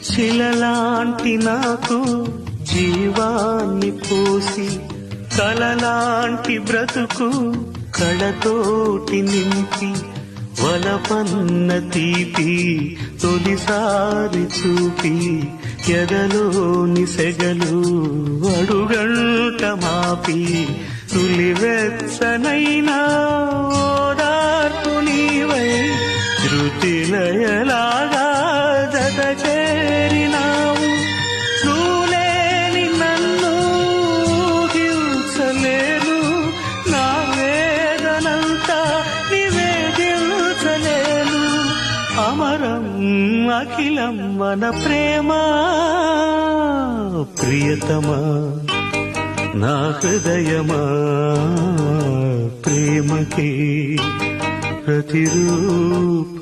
శిలలాంటి నాకు జీవాన్ని పోసి కలలాంటి బ్రతుకు కళతోటి నింపి వలపన్న తీపి తొలిసారి చూపి ఎదలోని సెగలు అడుగంట మాపి తులివెచ్చనైనా ఓదార్పు నీవై శృతిలయలాగా జత చేరినావు. నువ్వులేని నన్ను హింసలేను, నా వేదనంతా నివేదించలేను. అమరం అఖిలం మన ప్రేమ ప్రియతమా నా హృదయమా ప్రేమకి ప్రతిరూపమా.